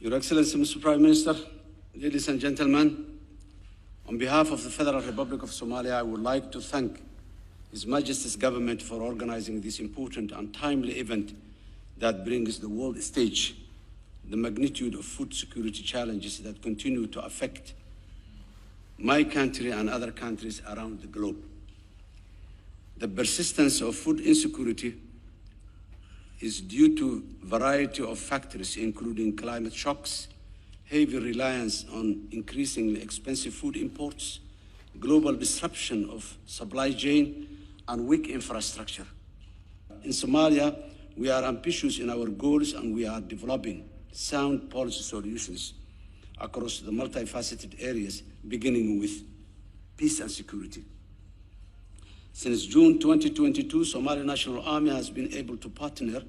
Your Excellency, Mr. Prime Minister, ladies and gentlemen, on behalf of the Federal Republic of Somalia, I would like to thank His Majesty's government for organizing this important and timely event that brings the world stage the magnitude of food security challenges that continue to affect my country and other countries around the globe. The persistence of food insecurity is due to a variety of factors, including climate shocks, heavy reliance on increasingly expensive food imports, global disruption of supply chain, and weak infrastructure. In Somalia, we are ambitious in our goals and we are developing sound policy solutions across the multifaceted areas, beginning with peace and security. Since June 2022, Somali National Army has been able to partner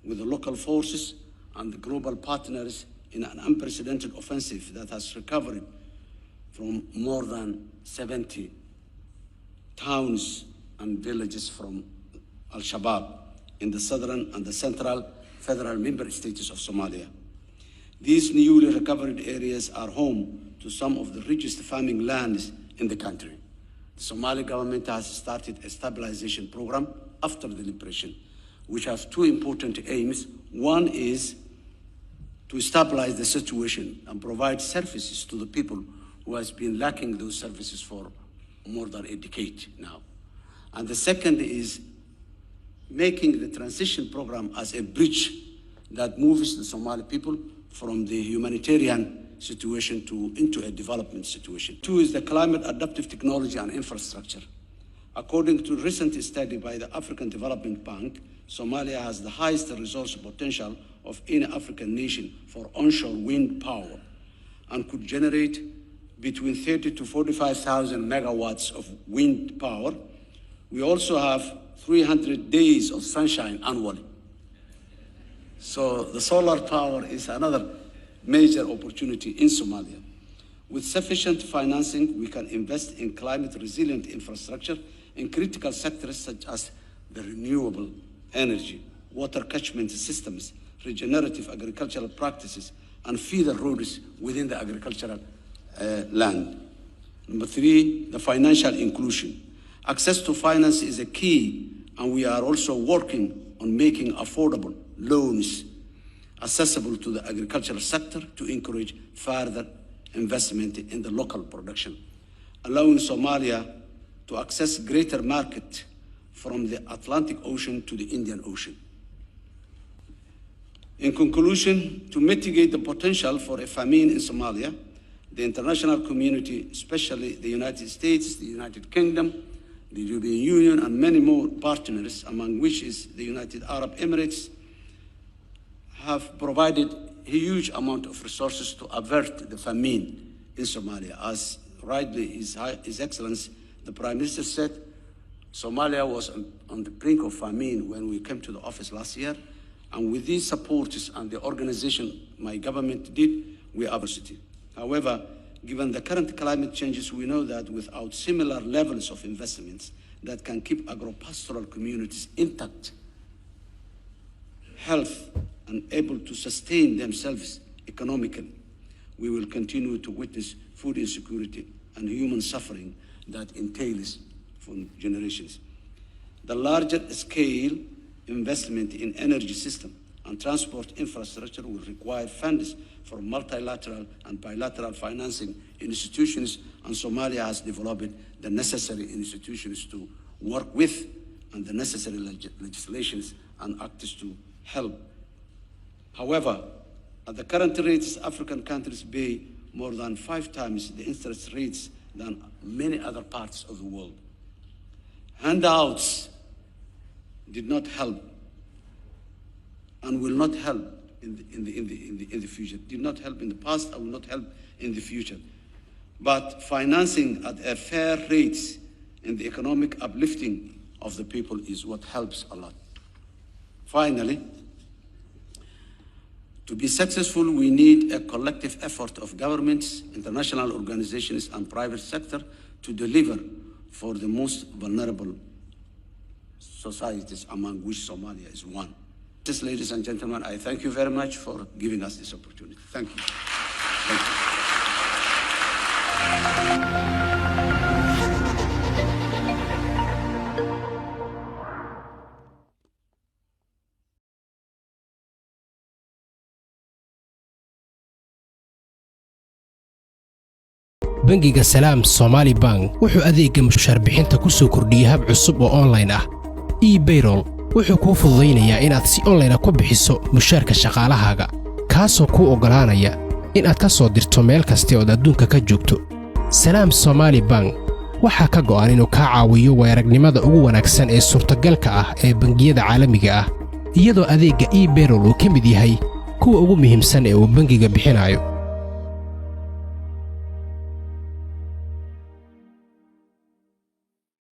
with the local forces and the global partners in an unprecedented offensive that has recovered from more than 70 towns and villages from Al-Shabaab in the southern and the central federal member states of Somalia. These newly recovered areas are home to some of the richest farming lands in the country. The Somali government has started a stabilization program after the liberation, which has two important aims. One is to stabilize the situation and provide services to the people who has been lacking those services for more than a decade now. And the second is making the transition program as a bridge that moves the Somali people from the humanitarian situation into a development situation. Two is the climate adaptive technology and infrastructure. According to a recent study by the African Development Bank, Somalia has the highest resource potential of any African nation for onshore wind power and could generate between 30 to 45,000 megawatts of wind power. We also have 300 days of sunshine annually. So the solar power is another major opportunity in Somalia. With sufficient financing, we can invest in climate-resilient infrastructure in critical sectors such as the renewable energy, water catchment systems, regenerative agricultural practices, and feeder roads within the agricultural land. Number three, the financial inclusion. Access to finance is a key, and we are also working on making affordable loans accessible to the agricultural sector to encourage further investment in the local production, allowing Somalia to access greater market from the Atlantic Ocean to the Indian Ocean. In conclusion, to mitigate the potential for a famine in Somalia, the international community, especially the United States, the United Kingdom, the European Union, and many more partners, among which is the United Arab Emirates, have provided a huge amount of resources to avert the famine in Somalia. As rightly His Excellency, the Prime Minister said, Somalia was on the brink of famine when we came to the office last year, and with these supports and the organization my government did, we are positive. However, given the current climate changes, we know that without similar levels of investments that can keep agro-pastoral communities intact, health, and able to sustain themselves economically, we will continue to witness food insecurity and human suffering that entails for generations. The larger scale investment in energy system and transport infrastructure will require funds for multilateral and bilateral financing institutions, and Somalia has developed the necessary institutions to work with and the necessary legislations and acts to help. However, at the current rates, African countries pay more than 5 times the interest rates than many other parts of the world. Handouts did not help and will not help in the future. Did not help in the past and will not help in the future. But financing at a fair rates in the economic uplifting of the people is what helps a lot. Finally, to be successful, we need a collective effort of governments, international organizations, and private sector to deliver for the most vulnerable societies, among which Somalia is one. Ladies and gentlemen, I thank you very much for giving us this opportunity. Thank you. bangiga Salaam Somali Bank wuxuu adeegga mushaar bixinta ku soo kordhiyay hab cusub oo online ah e-payroll wuxuu kuu fududeynayaa inaad si online ah ku bixiso mushaarka shaqaalahaaga kaasoo kuu ogolaanaya inaad ka soo dirto meel kasta oo adduunka ka joogto Salaam Somali Bank waxa ka go'an inuu ka caawiyo weeragnimada ugu wanaagsan ee suurtagalka ah ee bangiyada caalamiga ah iyadoo adeegga e-payroll uu ka mid yahay kuwa ugu muhiimsan ee uu bangiga bixinayo